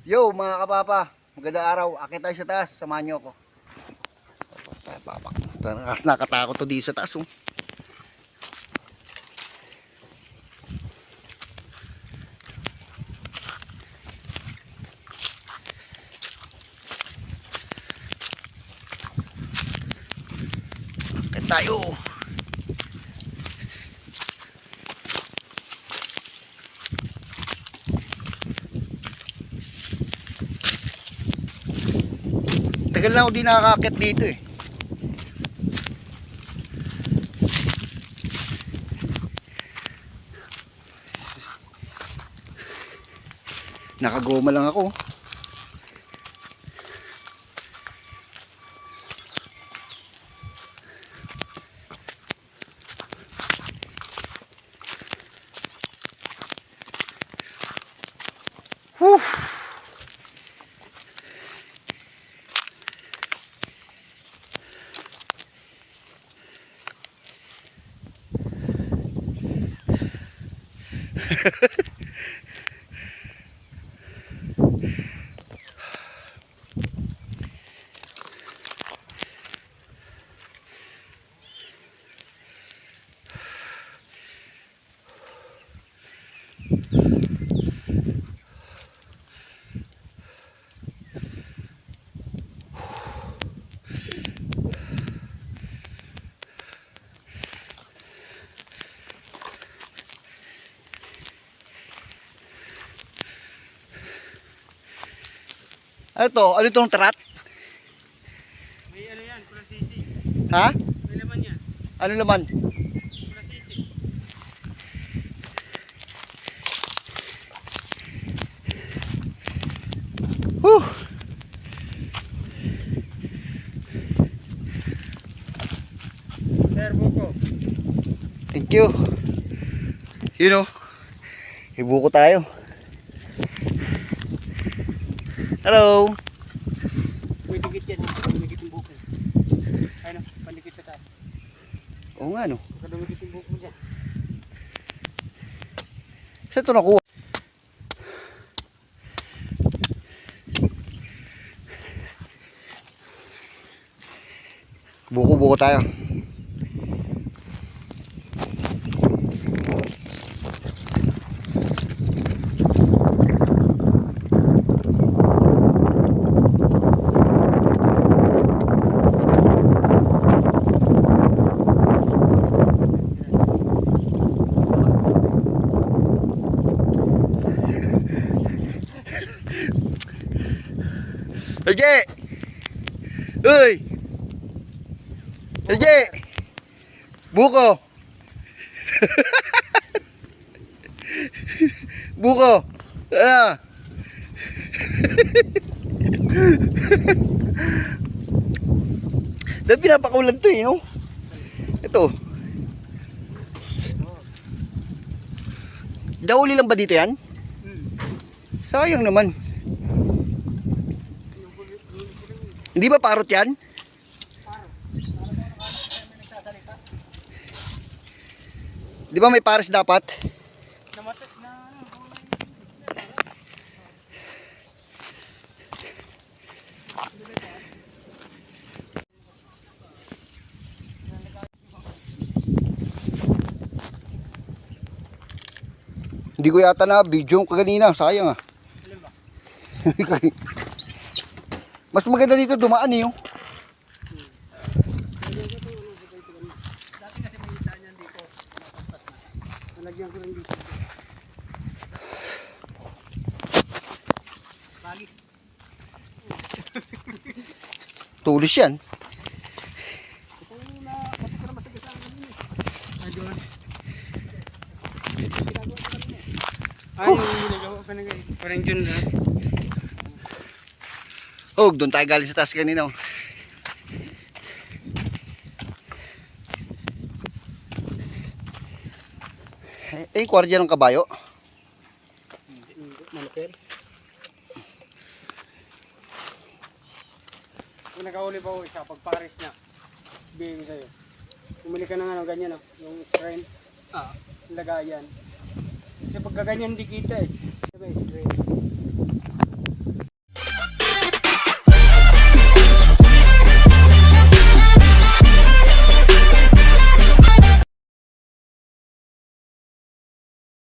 Yo mga kapapa, magandang araw. Akit tayo sa taas, samahan nyo ako. Kasi nakatakot to dito sa taas. Oh. Akit tayo. Tagal na ako di nakakakit dito eh. Nakagoma lang ako. Whew. Ano to? Ano itong trat? May ano yan, kulasisi. Ha? May laman yan. Ano laman? Kulasisi. Whew. Sir, buko. Thank you. You know, ibuko tayo. Hello. May dikit yan. Dumikit yung buko. Ayun, pandikit sa taas. Oo nga no. Dumikit yung buko mo dyan. Saan ito nakuha? Buko-buko tayo. Erje! Uy! Erje! Buko! Buko! Ano? Dahil pinapakulan to eh, no? Ito. Dauli lang ba dito yan? Sayang naman. Hindi ba parot yan? Di ba may pares dapat? Namatat na ano. Hindi ko yata na video kaganina. Sayang ah. Alam ba? Mas maganda dito dumaan eh. Oh. Dati kasi may isaan yan dito. Natastas na. Nalagyan ko rin dito. Balis. Tulis yan. Ito yung na, pati ka na masagasaan ka rin eh. Ay, doon. Ay, yung ginagawa ka na ganyan. Parang dyan na. Oh, doon tayo galing sa taas kanina. Oh. Eh, kwardiya ng kabayo. Malapit. Kung nakauli pa ako isa, pag pares na, bigay ko sa'yo. Umuli ka ng ano, ganyan o, yung strength, lagayan. Kasi pagka ganyan di kita eh. Diba, strength.